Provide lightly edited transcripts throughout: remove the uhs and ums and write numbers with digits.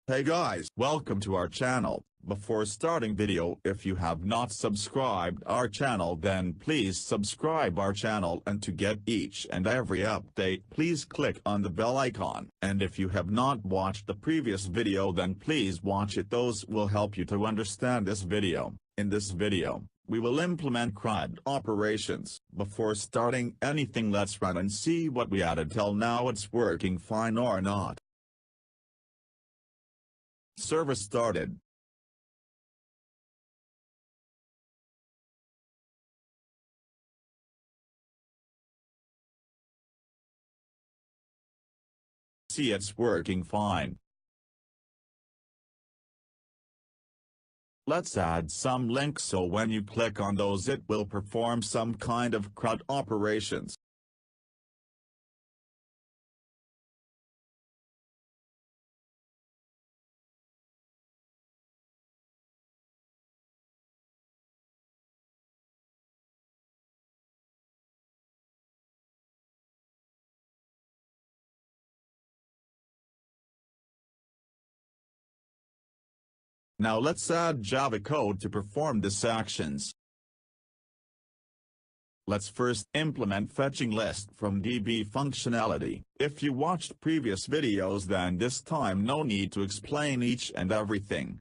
Hey guys, welcome to our channel. Before starting video, if you have not subscribed our channel, then please subscribe our channel, and to get each and every update please click on the bell icon. And if you have not watched the previous video, then please watch it. Those will help you to understand this video. In this video, we will implement CRUD operations. Before starting anything, let's run and see what we added till now, it's working fine or not. Service started. See, it's working fine. Let's add some links so when you click on those it will perform some kind of CRUD operations. Now let's add Java code to perform these actions. Let's first implement fetching list from DB functionality. If you watched previous videos, then this time no need to explain each and everything.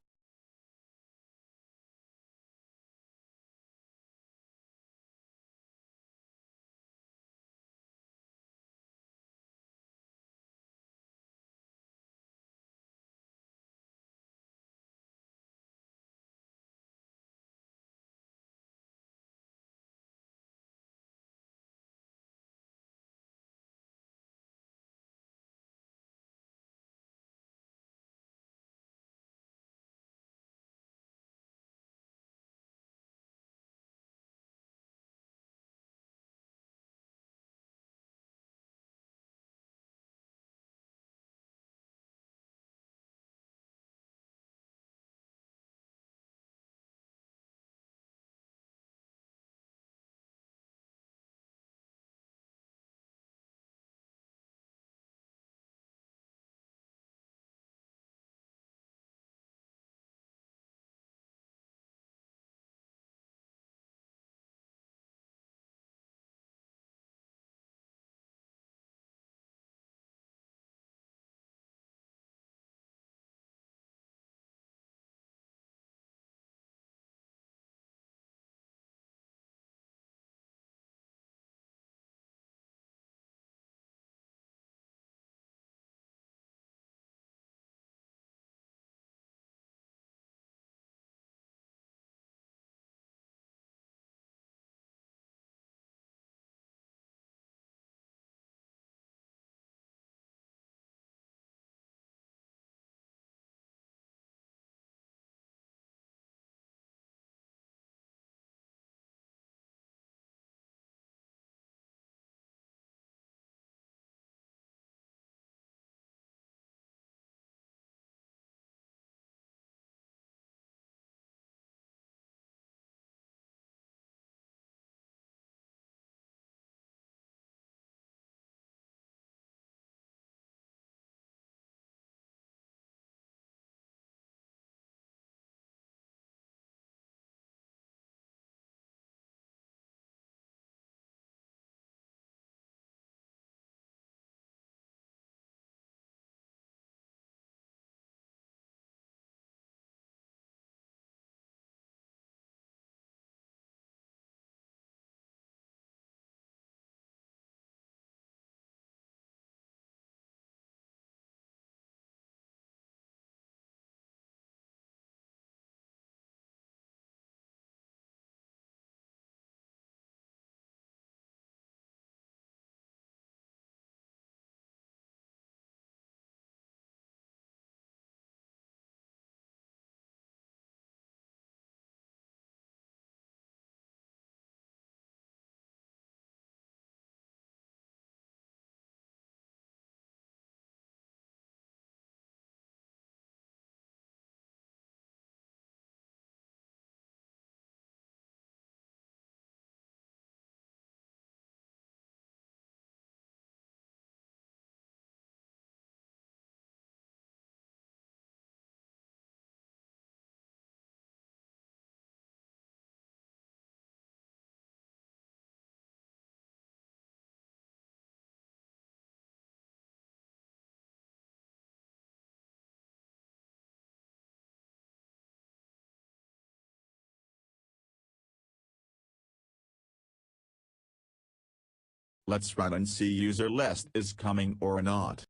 Let's run and see user list is coming or not.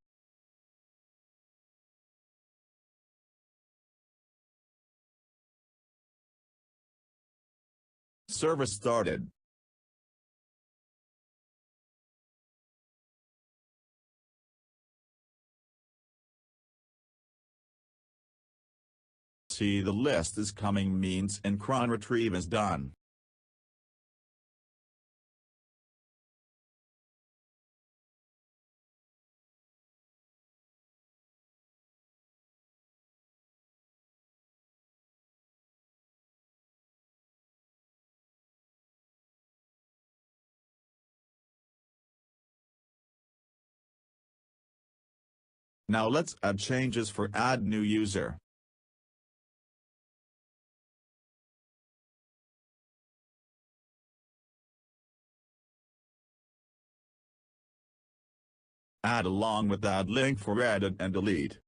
Server started. See the list is coming means cron retrieve is done. Now let's add changes for add new user. Add along with add link for edit and delete.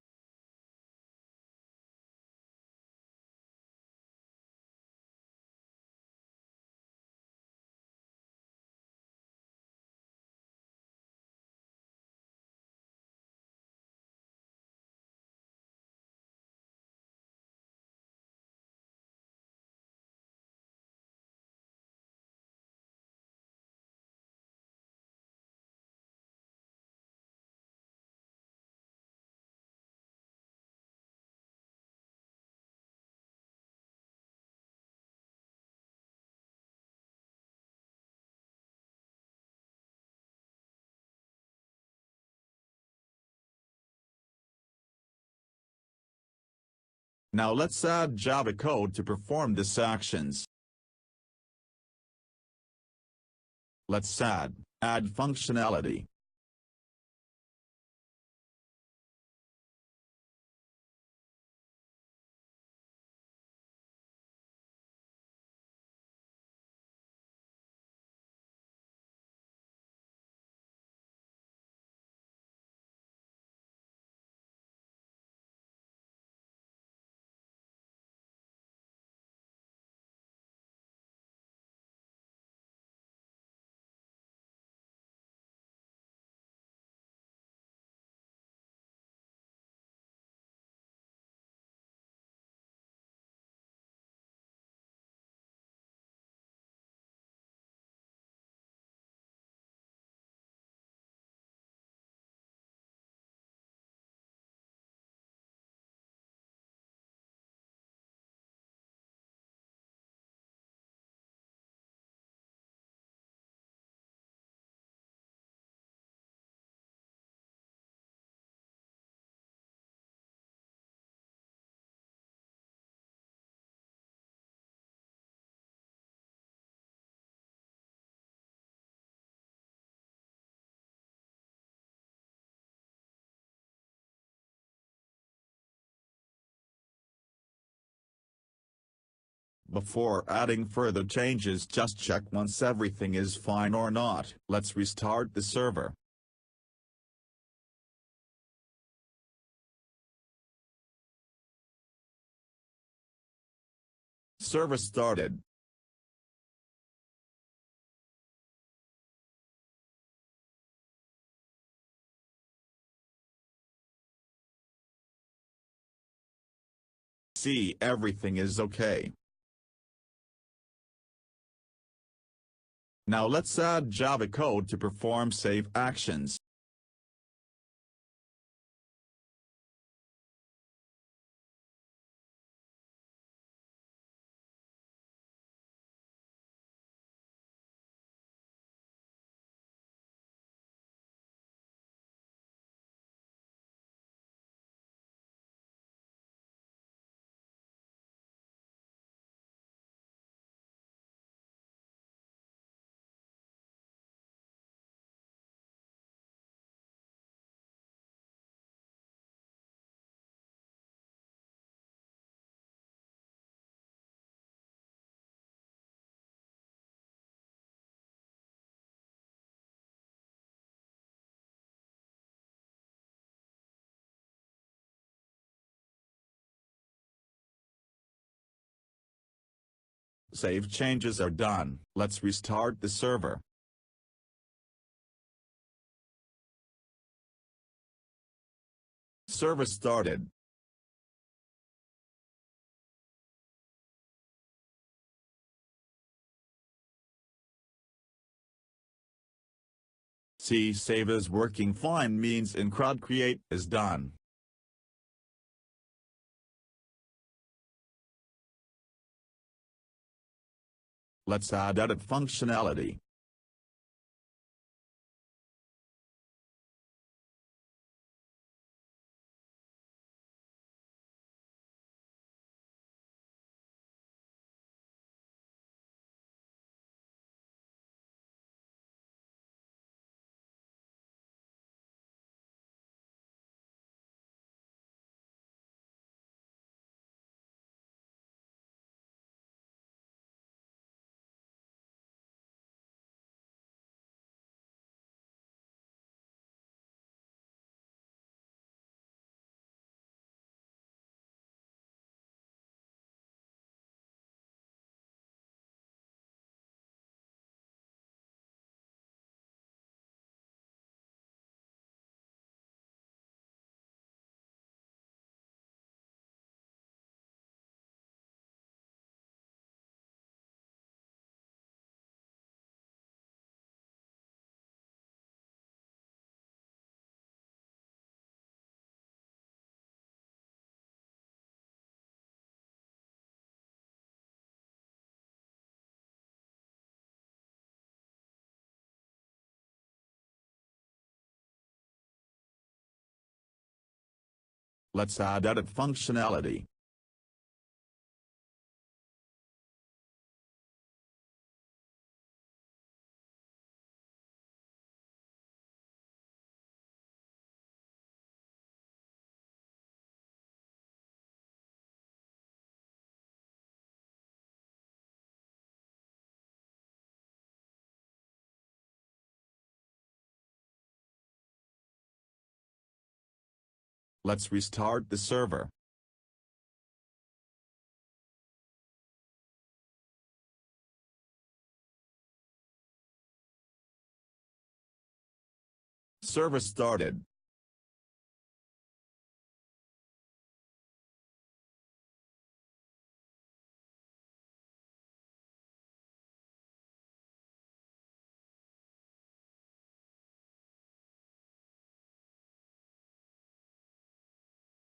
Now let's add Java code to perform these actions. Let's add functionality. Before adding further changes, just check once everything is fine or not. Let's restart the server. Server started. See everything is okay. Now let's add Java code to perform save actions. Save changes are done. Let's restart the server. Service started. See, save is working fine means in CRUD create is done. Let's add edit functionality. Let's add edit functionality. Let's restart the server. Server started.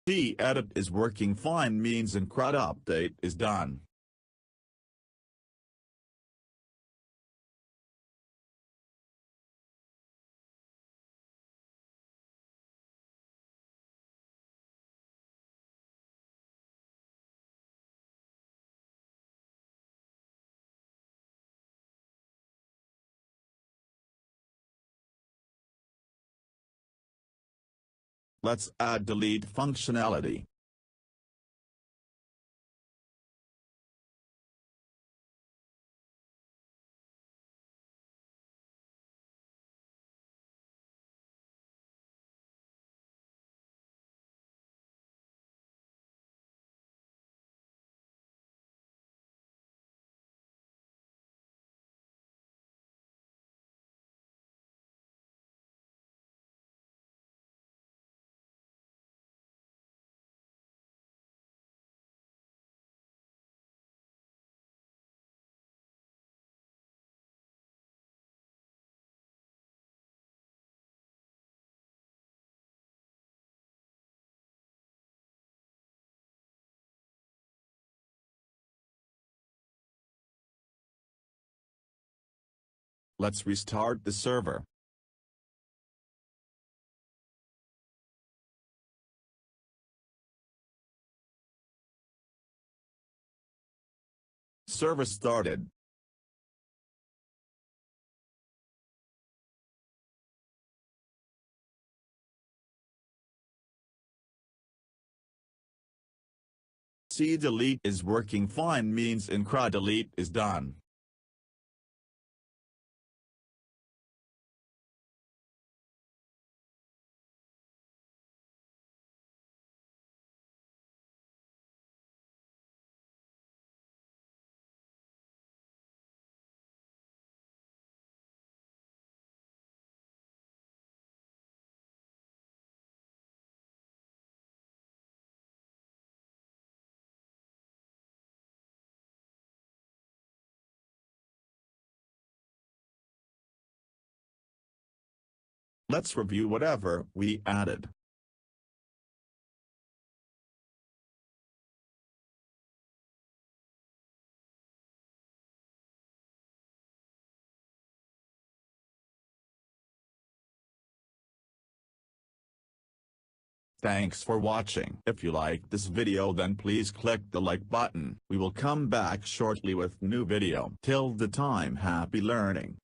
See, edit is working fine means in CRUD update is done. Let's add delete functionality. Let's restart the server. Server started. See, delete is working fine means in CRUD delete is done. Let's review whatever we added. Thanks for watching. If you like this video then please click the like button. We will come back shortly with new video. Till the time, happy learning.